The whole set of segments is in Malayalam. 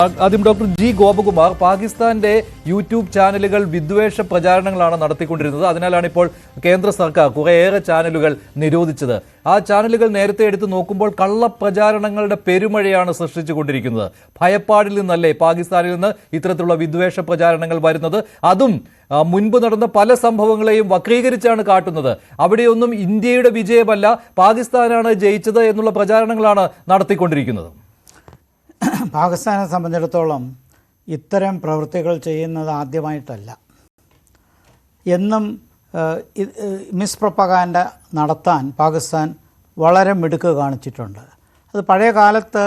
ആദ്യം ഡോക്ടർ ജി ഗോപകുമാർ, പാകിസ്ഥാന്റെ യൂട്യൂബ് ചാനലുകൾ വിദ്വേഷ പ്രചാരണങ്ങളാണ് നടത്തിക്കൊണ്ടിരുന്നത്. അതിനാലാണ് ഇപ്പോൾ കേന്ദ്ര സർക്കാർ കുറേയേറെ ചാനലുകൾ നിരോധിച്ചത്. ആ ചാനലുകൾ നേരത്തെ എടുത്തു നോക്കുമ്പോൾ കള്ളപ്രചാരണങ്ങളുടെ പെരുമഴയാണ് സൃഷ്ടിച്ചുകൊണ്ടിരിക്കുന്നത്. ഭയപ്പാടിൽ നിന്നല്ലേ പാകിസ്ഥാനിൽ നിന്ന് ഇത്തരത്തിലുള്ള വിദ്വേഷ പ്രചാരണങ്ങൾ വരുന്നത്? അതും മുൻപ് നടന്ന പല സംഭവങ്ങളെയും വക്രീകരിച്ചാണ് കാട്ടുന്നത്. അവിടെയൊന്നും ഇന്ത്യയുടെ വിജയമല്ല, പാകിസ്ഥാനാണ് ജയിച്ചത് എന്നുള്ള പ്രചാരണങ്ങളാണ് നടത്തിക്കൊണ്ടിരിക്കുന്നത്. പാകിസ്ഥാനെ സംബന്ധിച്ചിടത്തോളം ഇത്തരം പ്രവൃത്തികൾ ചെയ്യുന്നത് ആദ്യമായിട്ടല്ല. എന്നും മിസ്പ്രൊപ്പഗാൻഡ നടത്താൻ പാകിസ്ഥാൻ വളരെ മിടുക്ക് കാണിച്ചിട്ടുണ്ട്. അത് പഴയ കാലത്ത്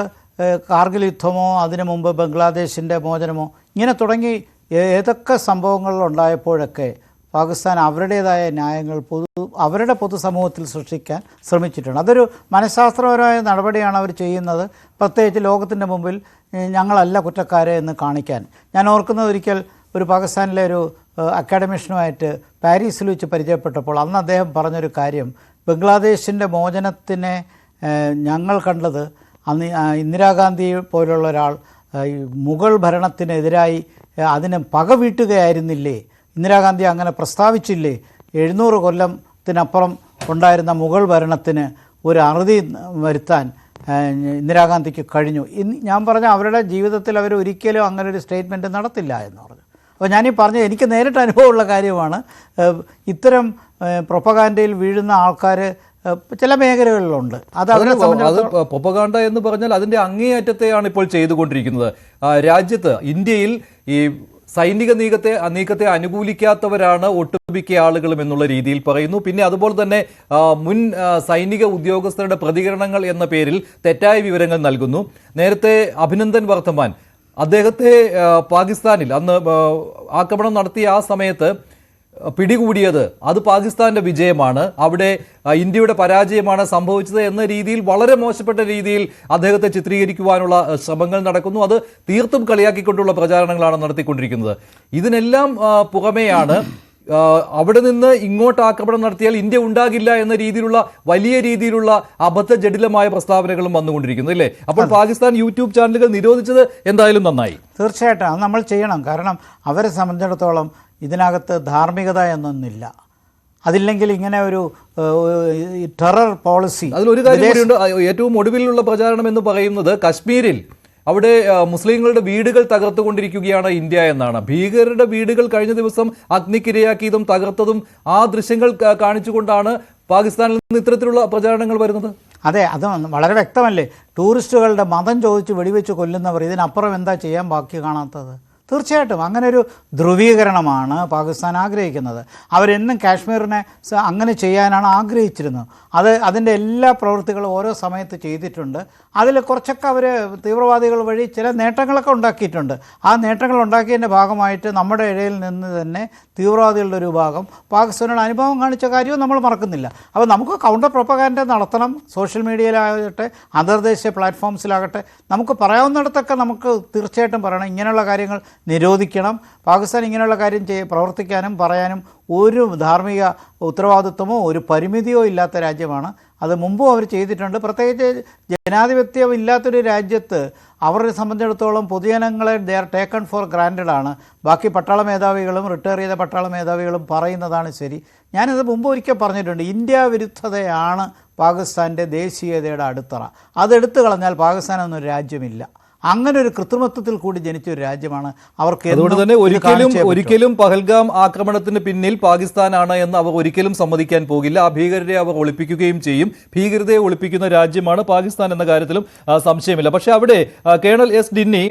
കാർഗിൽ യുദ്ധമോ അതിനു മുമ്പ് ബംഗ്ലാദേശിൻ്റെ മോചനമോ ഇങ്ങനെ തുടങ്ങി ഏതൊക്കെ സംഭവങ്ങളുണ്ടായപ്പോഴൊക്കെ പാകിസ്ഥാൻ അവരുടേതായ ന്യായങ്ങൾ അവരുടെ പൊതുസമൂഹത്തിൽ സൃഷ്ടിക്കാൻ ശ്രമിച്ചിട്ടുണ്ട്. അതൊരു മനഃശാസ്ത്രപരമായ നടപടിയാണ് അവർ ചെയ്യുന്നത്. പ്രത്യേകിച്ച് ലോകത്തിൻ്റെ മുമ്പിൽ ഞങ്ങളല്ല കുറ്റക്കാരെ എന്ന് കാണിക്കാൻ. ഞാൻ ഓർക്കുന്നത് ഒരിക്കൽ ഒരു പാകിസ്ഥാനിലെ ഒരു അക്കാഡമിഷ്യനുമായിട്ട് പാരീസിൽ വെച്ച് പരിചയപ്പെട്ടപ്പോൾ അന്ന് അദ്ദേഹം പറഞ്ഞൊരു കാര്യം, ബംഗ്ലാദേശിൻ്റെ മോചനത്തിനെ ഞങ്ങൾ കണ്ടത് അന്ന് ഇന്ദിരാഗാന്ധി പോലുള്ള ഒരാൾ മുഗൾ ഭരണത്തിനെതിരായി അതിന് പക വീട്ടുകയായിരുന്നില്ലേ, ഇന്ദിരാഗാന്ധി അങ്ങനെ പ്രസ്താവിച്ചില്ലേ, 700 കൊല്ലത്തിനപ്പുറം ഉണ്ടായിരുന്ന മുഗൾ ഭരണത്തിന് ഒരു അറുതി വരുത്താൻ ഇന്ദിരാഗാന്ധിക്ക് കഴിഞ്ഞു. ഞാൻ പറഞ്ഞ അവരുടെ ജീവിതത്തിൽ അവർ ഒരിക്കലും അങ്ങനെ ഒരു സ്റ്റേറ്റ്മെൻറ്റ് നടത്തില്ല എന്ന് പറഞ്ഞു. അപ്പോൾ ഞാനീ പറഞ്ഞ എനിക്ക് നേരിട്ട് അനുഭവമുള്ള കാര്യമാണ്. ഇത്തരം പ്രൊപ്പഗാൻഡയിൽ വീഴുന്ന ആൾക്കാർ ചില മേഖലകളിലുണ്ട്. അത് പ്രൊപ്പഗാൻഡ എന്ന് പറഞ്ഞാൽ അതിൻ്റെ അങ്ങേയറ്റത്തെയാണ് ഇപ്പോൾ ചെയ്തുകൊണ്ടിരിക്കുന്നത്. രാജ്യത്ത് ഇന്ത്യയിൽ ഈ സൈനിക നീക്കത്തെ അനുകൂലിക്കാത്തവരാണ് ഒട്ടുമിക്ക ആളുകളും എന്നുള്ള രീതിയിൽ പറയുന്നു. പിന്നെ അതുപോലെ തന്നെ മുൻ സൈനിക ഉദ്യോഗസ്ഥരുടെ പ്രതികരണങ്ങൾ എന്ന പേരിൽ തെറ്റായ വിവരങ്ങൾ നൽകുന്നു. നേരത്തെ അഭിനന്ദൻ വർദ്ധമാൻ, അദ്ദേഹത്തെ പാകിസ്ഥാനിൽ അന്ന് ആക്രമണം നടത്തിയ ആ സമയത്ത് പിടികൂടിയത് അത് പാകിസ്ഥാന്റെ വിജയമാണ്, അവിടെ ഇന്ത്യയുടെ പരാജയമാണ് സംഭവിച്ചത് എന്ന രീതിയിൽ വളരെ മോശപ്പെട്ട രീതിയിൽ അദ്ദേഹത്തെ ചിത്രീകരിക്കുവാനുള്ള ശ്രമങ്ങൾ നടക്കുന്നു. അത് തീർത്തും കളിയാക്കിക്കൊണ്ടുള്ള പ്രചാരണങ്ങളാണ് നടത്തിക്കൊണ്ടിരിക്കുന്നത്. ഇതിനെല്ലാം പുറമെയാണ് അവിടെ നിന്ന് ഇങ്ങോട്ട് ആക്രമണം നടത്തിയാൽ ഇന്ത്യ ഉണ്ടാകില്ല എന്ന രീതിയിലുള്ള വലിയ രീതിയിലുള്ള അബദ്ധജടിലമായ പ്രസ്താവനകളും വന്നുകൊണ്ടിരിക്കുന്നു അല്ലേ? അപ്പോൾ പാകിസ്ഥാൻ യൂട്യൂബ് ചാനലുകൾ നിരോധിച്ചത് എന്തായാലും നന്നായി. തീർച്ചയായിട്ടും അത് നമ്മൾ ചെയ്യണം. കാരണം അവരെ സംബന്ധിച്ചിടത്തോളം ഇതിനകത്ത് ധാർമ്മികത എന്നൊന്നില്ല. അതില്ലെങ്കിൽ ഇങ്ങനെ ഒരു ടെറർ പോളിസി. അതിലൊരു കാര്യം കൂടിയുണ്ട്. ഏറ്റവും ഒടുവിലുള്ള പ്രചാരണം എന്ന് പറയുന്നത് കശ്മീരിൽ അവിടെ മുസ്ലിങ്ങളുടെ വീടുകൾ തകർത്തുകൊണ്ടിരിക്കുകയാണ് ഇന്ത്യ എന്നാണ്. ഭീകരരുടെ വീടുകൾ കഴിഞ്ഞ ദിവസം അഗ്നിക്കിരയാക്കിയതും തകർത്തതും ആ ദൃശ്യങ്ങൾ കാണിച്ചുകൊണ്ടാണ് പാകിസ്ഥാനിൽ നിന്ന് ഇത്തരത്തിലുള്ള പ്രചാരണങ്ങൾ വരുന്നത്. അതെ, അത് വളരെ വ്യക്തമല്ലേ. ടൂറിസ്റ്റുകളുടെ മതം ചോദിച്ച് വെടിവെച്ച് കൊല്ലുന്നവർ, ഇതിനപ്പുറം എന്താ ചെയ്യാൻ ബാക്കി കാണാത്തത്? തീർച്ചയായിട്ടും അങ്ങനെ ഒരു ധ്രുവീകരണമാണ് പാകിസ്ഥാൻ ആഗ്രഹിക്കുന്നത്. അവരെന്നും കാശ്മീരിനെ അങ്ങനെ ചെയ്യാനാണ് ആഗ്രഹിച്ചിരുന്നത്. അതിൻ്റെ എല്ലാ പ്രവൃത്തികളും ഓരോ സമയത്ത് ചെയ്തിട്ടുണ്ട്. അതിൽ കുറച്ചൊക്കെ അവർ തീവ്രവാദികൾ വഴി ചില നേട്ടങ്ങളൊക്കെ ഉണ്ടാക്കിയിട്ടുണ്ട്. ആ നേട്ടങ്ങൾ ഉണ്ടാക്കിയതിൻ്റെ ഭാഗമായിട്ട് നമ്മുടെ ഇടയിൽ നിന്ന് തന്നെ തീവ്രവാദികളുടെ ഒരു ഭാഗം പാകിസ്ഥാനോട് അനുഭവം കാണിച്ച കാര്യവും നമ്മൾ മറക്കുന്നില്ല. അപ്പോൾ നമുക്ക് കൗണ്ടർ പ്രൊപ്പഗാൻഡ നടത്തണം. സോഷ്യൽ മീഡിയയിലാകട്ടെ അന്തർദേശീയ പ്ലാറ്റ്ഫോംസിലാകട്ടെ നമുക്ക് പറയാവുന്നിടത്തൊക്കെ നമുക്ക് തീർച്ചയായിട്ടും പറയണം, ഇങ്ങനെയുള്ള കാര്യങ്ങൾ നിരോധിക്കണം. പാകിസ്ഥാൻ ഇങ്ങനെയുള്ള കാര്യം പ്രവർത്തിക്കാനും പറയാനും ഒരു ധാർമ്മിക ഉത്തരവാദിത്വമോ ഒരു പരിമിതിയോ ഇല്ലാത്ത രാജ്യമാണ്. അത് മുമ്പും അവർ ചെയ്തിട്ടുണ്ട്. പ്രത്യേകിച്ച് ജനാധിപത്യം ഇല്ലാത്തൊരു രാജ്യത്ത് അവരെ സംബന്ധിച്ചിടത്തോളം പൊതുജനങ്ങളെ they are taken four granted ആണ്. ബാക്കി പട്ടാള മേധാവികളും റിട്ടയർ ചെയ്ത പട്ടാള മേധാവികളും പറയുന്നതാണ് ശരി. ഞാനിത് മുമ്പ് ഒരിക്കൽ പറഞ്ഞിട്ടുണ്ട്, ഇന്ത്യ വിരുദ്ധതയാണ് പാകിസ്ഥാൻ്റെ ദേശീയതയുടെ അടിത്തറ. അതെടുത്തു കളഞ്ഞാൽ പാകിസ്ഥാൻ എന്നൊരു രാജ്യമില്ല. അങ്ങനെ ഒരു കൃത്രിമത്വത്തിൽ കൂടി ജനിച്ച ഒരു രാജ്യമാണ് അവർക്ക്. അതുകൊണ്ട് തന്നെ ഒരിക്കലും പഹൽഗാം ആക്രമണത്തിന് പിന്നിൽ പാകിസ്ഥാനാണ് എന്ന് അവർ ഒരിക്കലും സമ്മതിക്കാൻ പോകില്ല. ആ ഭീകരരെ അവർ ഒളിപ്പിക്കുകയും ചെയ്യും. ഭീകരതയെ ഒളിപ്പിക്കുന്ന രാജ്യമാണ് പാകിസ്ഥാൻ എന്ന കാര്യത്തിലും സംശയമില്ല. പക്ഷേ അവിടെ കേണൽ എസ് ഡിന്നി